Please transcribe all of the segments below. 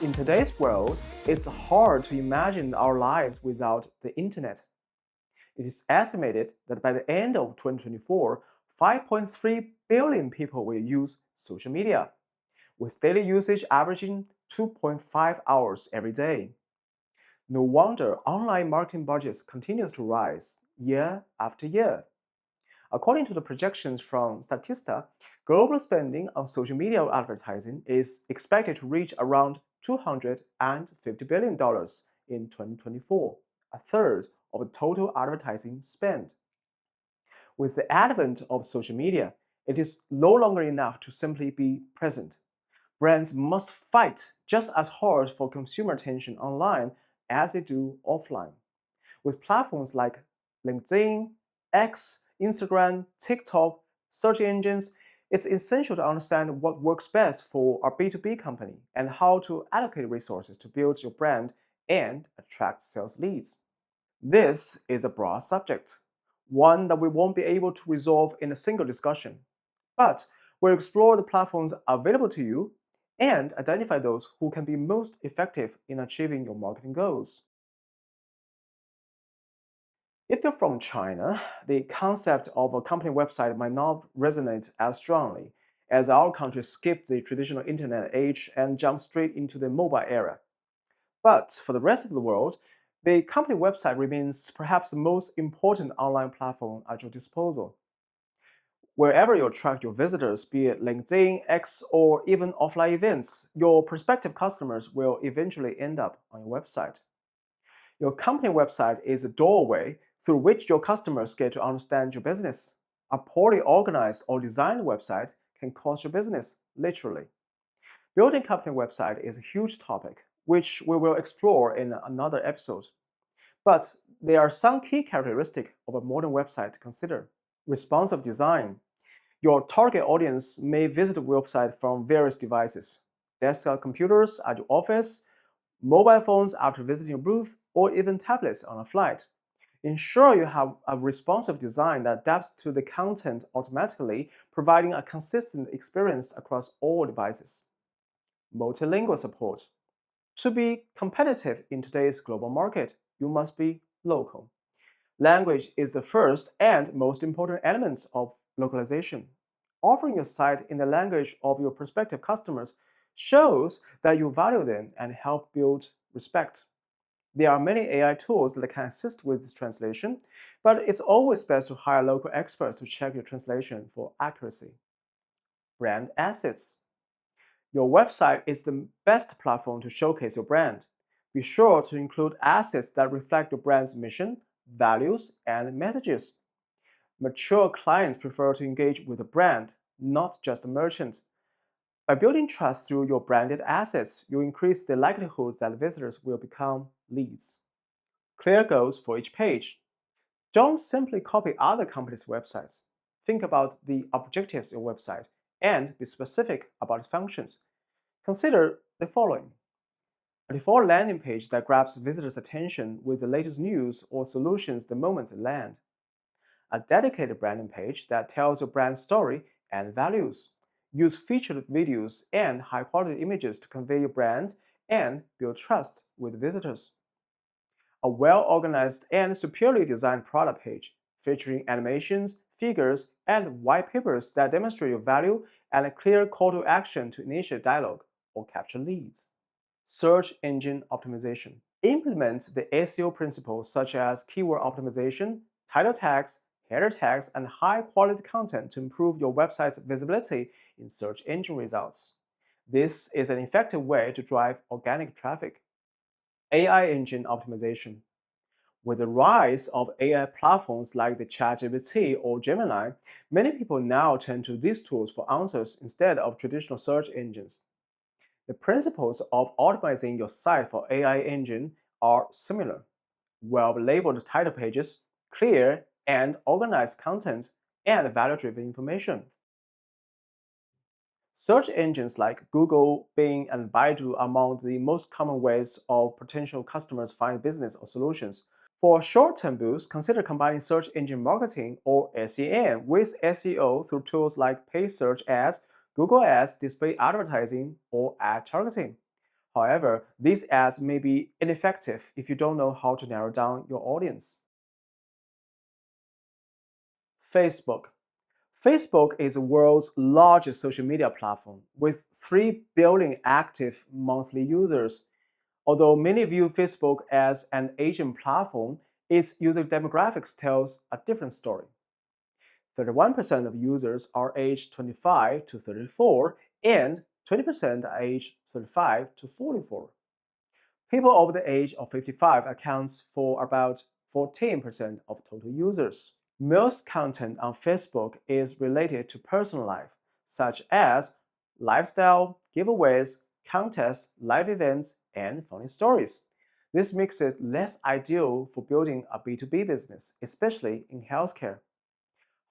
In today's world, it's hard to imagine our lives without the internet. It is estimated that by the end of 2024, 5.3 billion people will use social media, with daily usage averaging 2.5 hours every day. No wonder online marketing budgets continues to rise year after year. According to the projections from Statista, global spending on social media advertising is expected to reach around $250 billion in 2024, a third of the total advertising spend. With the advent of social media, it is no longer enough to simply be present. Brands must fight just as hard for consumer attention online as they do offline. With platforms like LinkedIn, X, Instagram, TikTok, search engines, it's essential to understand what works best for our B2B company and how to allocate resources to build your brand and attract sales leads. This is a broad subject, one that we won't be able to resolve in a single discussion, but we'll explore the platforms available to you and identify those who can be most effective in achieving your marketing goals. If you're from China, the concept of a company website might not resonate as strongly, as our country skipped the traditional internet age and jumped straight into the mobile era. But for the rest of the world, the company website remains perhaps the most important online platform at your disposal. Wherever you attract your visitors, be it LinkedIn, X, or even offline events, your prospective customers will eventually end up on your website. Your company website is a doorway through which your customers get to understand your business. A poorly organized or designed website can cost your business, literally. Building a company website is a huge topic, which we will explore in another episode. But there are some key characteristics of a modern website to consider. Responsive design. Your target audience may visit the website from various devices: desktop computers at your office, mobile phones after visiting your booth, or even tablets on a flight. Ensure you have a responsive design that adapts to the content automatically, providing a consistent experience across all devices. Multilingual support. To be competitive in today's global market, you must be local. Language is the first and most important element of localization. Offering your site in the language of your prospective customers shows that you value them and help build respect. There are many AI tools that can assist with this translation, but it's always best to hire local experts to check your translation for accuracy. Brand assets. Your website is the best platform to showcase your brand. Be sure to include assets that reflect your brand's mission, values, and messages. Mature clients prefer to engage with a brand, not just a merchant. By building trust through your branded assets, you increase the likelihood that visitors will become leads. Clear goals for each page. Don't simply copy other companies' websites. Think about the objectives of your website and be specific about its functions. Consider the following: a default landing page that grabs visitors' attention with the latest news or solutions the moment they land. A dedicated branding page that tells your brand story and values. Use featured videos and high-quality images to convey your brand and build trust with visitors. A well-organized and superiorly designed product page featuring animations, figures, and white papers that demonstrate your value and a clear call to action to initiate dialogue or capture leads. Search engine optimization. Implement the SEO principles such as keyword optimization, title tags, header tags, and high-quality content to improve your website's visibility in search engine results. This is an effective way to drive organic traffic. AI engine optimization. With the rise of AI platforms like the ChatGPT or Gemini, many people now turn to these tools for answers instead of traditional search engines. The principles of optimizing your site for AI engine are similar: well-labeled title pages, clear and organized content, and value-driven information. Search engines like Google, Bing, and Baidu are among the most common ways of potential customers find business or solutions. For short-term boosts, consider combining search engine marketing or SEM with SEO through tools like paid search ads, Google Ads, display advertising, or ad targeting. However, these ads may be ineffective if you don't know how to narrow down your audience. Facebook. Facebook is the world's largest social media platform with 3 billion active monthly users. Although many view Facebook as an Asian platform, its user demographics tells a different story. 31% of users are aged 25 to 34 and 20% are aged 35 to 44. People over the age of 55 accounts for about 14% of total users. Most content on Facebook is related to personal life, such as lifestyle, giveaways, contests, live events, and funny stories. This makes it less ideal for building a B2B business, especially in healthcare.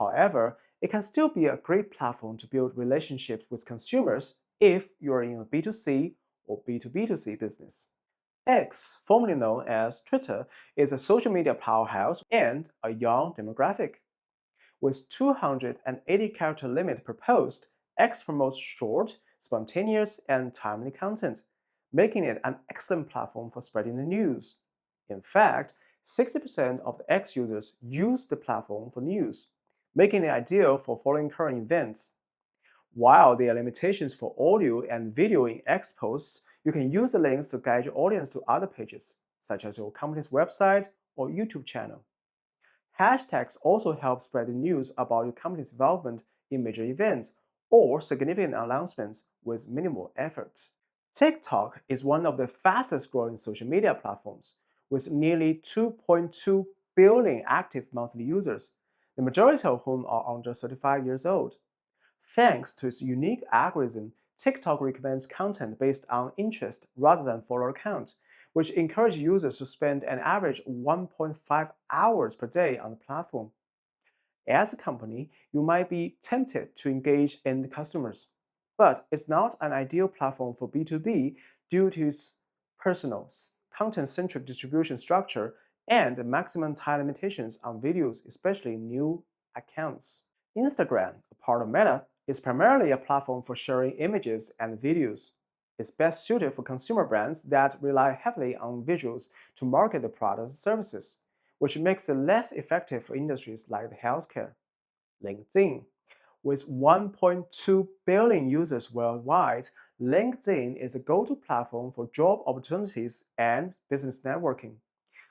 However, it can still be a great platform to build relationships with consumers if you are in a B2C or B2B2C business. X, formerly known as Twitter, is a social media powerhouse and a young demographic. With 280 character limit per post, X promotes short, spontaneous, and timely content, making it an excellent platform for spreading the news. In fact, 60% of the X users use the platform for news, making it ideal for following current events. While there are limitations for audio and video in X posts, you can use the links to guide your audience to other pages, such as your company's website or YouTube channel. Hashtags also help spread the news about your company's involvement in major events or significant announcements with minimal effort. TikTok is one of the fastest growing social media platforms, with nearly 2.2 billion active monthly users, the majority of whom are under 35 years old. Thanks to its unique algorithm, TikTok recommends content based on interest rather than follower count, which encourages users to spend an average 1.5 hours per day on the platform. As a company, you might be tempted to engage end customers, but it's not an ideal platform for B2B due to its personal, content-centric distribution structure and the maximum time limitations on videos, especially new accounts. Instagram, a part of Meta, is primarily a platform for sharing images and videos. It's best suited for consumer brands that rely heavily on visuals to market their products and services, which makes it less effective for industries like healthcare. LinkedIn. With 1.2 billion users worldwide, LinkedIn is a go-to platform for job opportunities and business networking,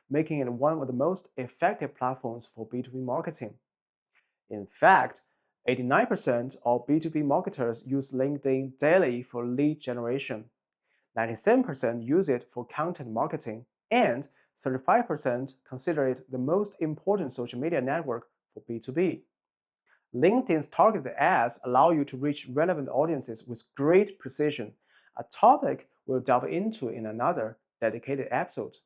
making it one of the most effective platforms for B2B marketing. In fact, 89% of B2B marketers use LinkedIn daily for lead generation, 97% use it for content marketing, and 35% consider it the most important social media network for B2B. LinkedIn's targeted ads allow you to reach relevant audiences with great precision, a topic we'll delve into in another dedicated episode.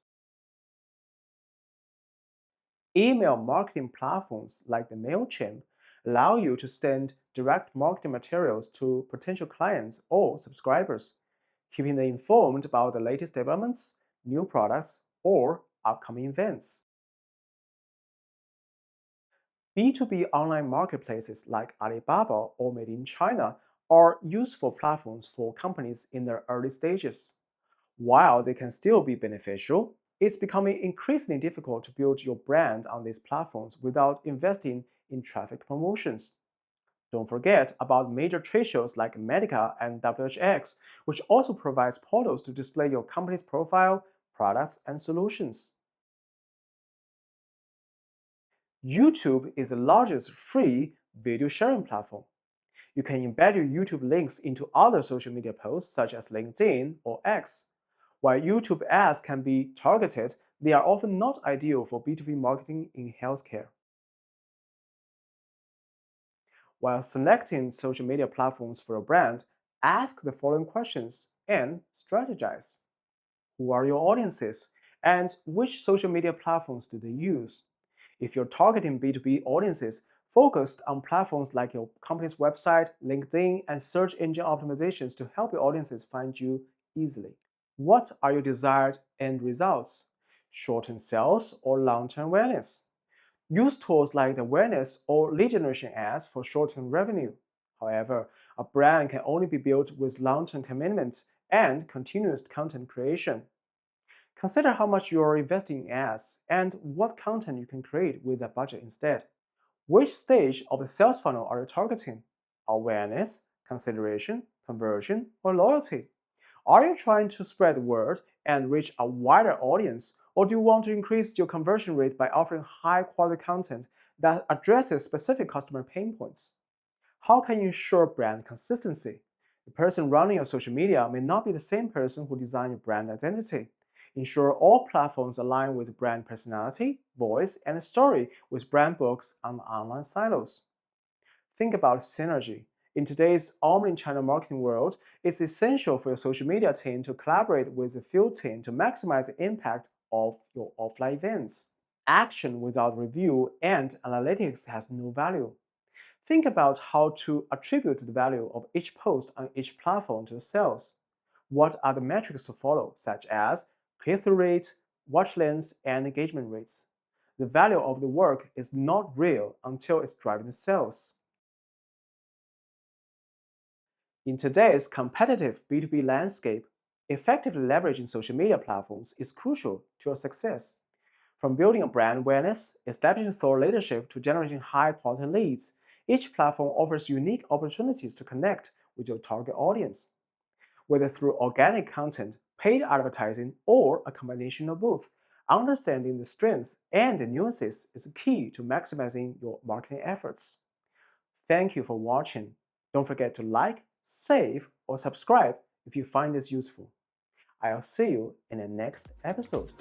Email marketing platforms like the MailChimp allow you to send direct marketing materials to potential clients or subscribers, keeping them informed about the latest developments, new products, or upcoming events. B2B online marketplaces like Alibaba or Made in China are useful platforms for companies in their early stages. While they can still be beneficial, it's becoming increasingly difficult to build your brand on these platforms without investing in traffic promotions. Don't forget about major trade shows like Medica and WHX, which also provides portals to display your company's profile, products, and solutions. YouTube is the largest free video sharing platform. You can embed your YouTube links into other social media posts such as LinkedIn or X. While YouTube ads can be targeted, they are often not ideal for B2B marketing in healthcare. While selecting social media platforms for your brand, ask the following questions and strategize. Who are your audiences? And which social media platforms do they use? If you're targeting B2B audiences, focused on platforms like your company's website, LinkedIn, and search engine optimizations to help your audiences find you easily. What are your desired end results? Short-term sales or long-term awareness? Use tools like the awareness or lead generation ads for short-term revenue. However, a brand can only be built with long-term commitment and continuous content creation. Consider how much you are investing in ads and what content you can create with that budget instead. Which stage of the sales funnel are you targeting? Awareness, consideration, conversion, or loyalty? Are you trying to spread the word and reach a wider audience, or do you want to increase your conversion rate by offering high quality content that addresses specific customer pain points? How can you ensure brand consistency? The person running your social media may not be the same person who designed your brand identity. Ensure all platforms align with brand personality, voice, and story with brand books on online silos. Think about synergy. In today's omni-channel marketing world, it's essential for your social media team to collaborate with the field team to maximize the impact of your offline events. Action without review and analytics has no value. Think about how to attribute the value of each post on each platform to sales. What are the metrics to follow, such as click-through rate, watch lengths, and engagement rates? The value of the work is not real until it's driving the sales. In today's competitive B2B landscape, effectively leveraging social media platforms is crucial to your success. From building a brand awareness, establishing thought leadership, to generating high quality leads, each platform offers unique opportunities to connect with your target audience. Whether through organic content, paid advertising, or a combination of both, understanding the strengths and the nuances is key to maximizing your marketing efforts. Thank you for watching. Don't forget to like, save, or subscribe if you find this useful. I'll see you in the next episode.